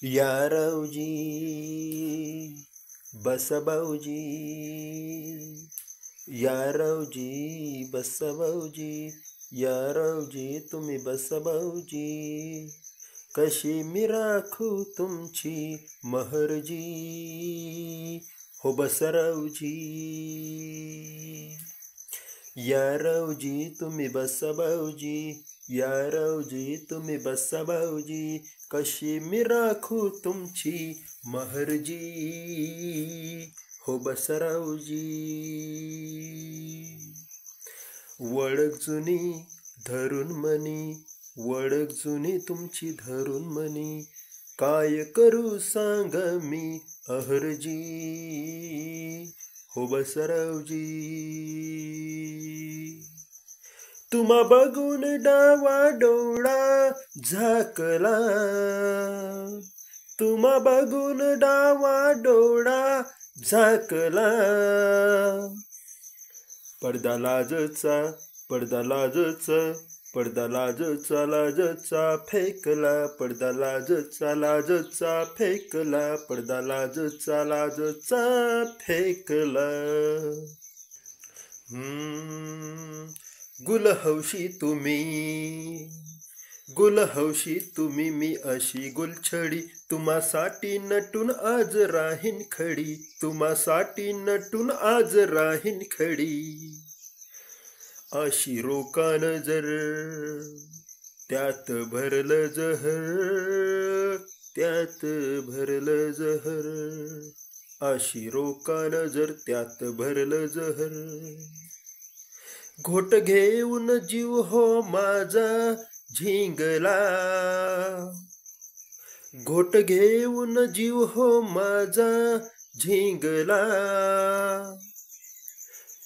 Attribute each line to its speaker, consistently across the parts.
Speaker 1: यारवजी बस भाऊजी, यारवजी बस भाऊजी, यारवजी तुम्ही बस भाऊजी, कशी मी राखू तुमची महरजी, हो बसरावजी. यारवजी तुम्ही बस भाऊजी, यारवजी तुम्ही बस भाऊजी, कशी मी राखू तुमची महरजी, हो बसरावजी. वडक जुनी धरून मनी, वडक जुनी तुमची धरून मनी, काय करू सांग मी अहरजी, हो बसरावजी. तुम्हा बघून डावा डोळा झाकला, तुम्हा बघून डावा डोळा झाकला, पडदा लाजचा, पडदा लाजचा, पडदा लाजचा, लाजचा फेकला, पडदा लाजचा, लाजचा फेकला, पडदा लाजचा, लाजचा फेकला. गुलहौशी तुम्ही, गुलहौशी तुम्ही, मी अशी गुलछडी, तुम्हासाठी नटून आज राहीन खडी, तुम्हासाठी नटून आज राहीन खडी. अशी रोका नजर त्यात भरलं जहर, त्यात भरलं जहर, अशी रोका नजर त्यात भरलं जहर. घोट घेऊन जीव हो माझा झिंगला, घोट घेऊन जीव हो माझा झिंगला,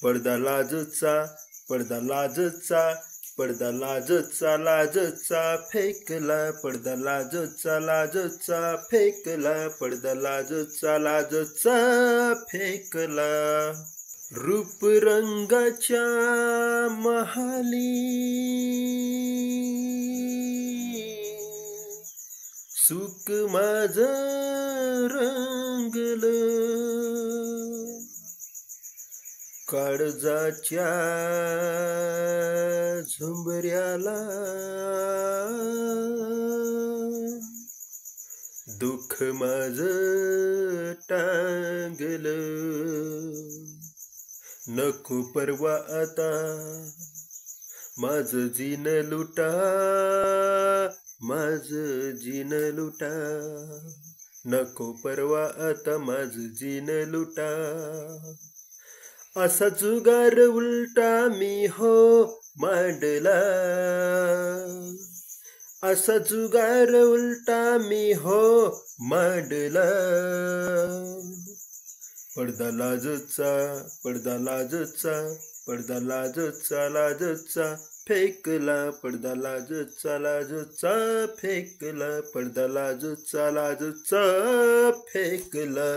Speaker 1: पडदा लाजचा, पडदा लाजचा, पडदा लाजचा, लाजचा फेकला, पडदा लाजचा, लाजचा फेकला, पडदा लाजचा, लाजचा फेकला. रूप रंगाच्या महाली सुख माझं रंगलं, काळजाच्या झुंबऱ्याला दुःख माझं टांगलं. नको परवा आता माझं जीन लुटा, माझं जीन लुटा, नको परवा आता माझं जीन लुटा. असा जुगार उलटा मी हो मांडला, असा जुगार उलटा मी हो मांडला. पडदा लाजचा, पडदा लाजचा, पडदा लाजचा, लाजचा फेकला, पडदा लाजचा, लाजचा फेकला, पडदा लाजचा, लाजचा फेकला.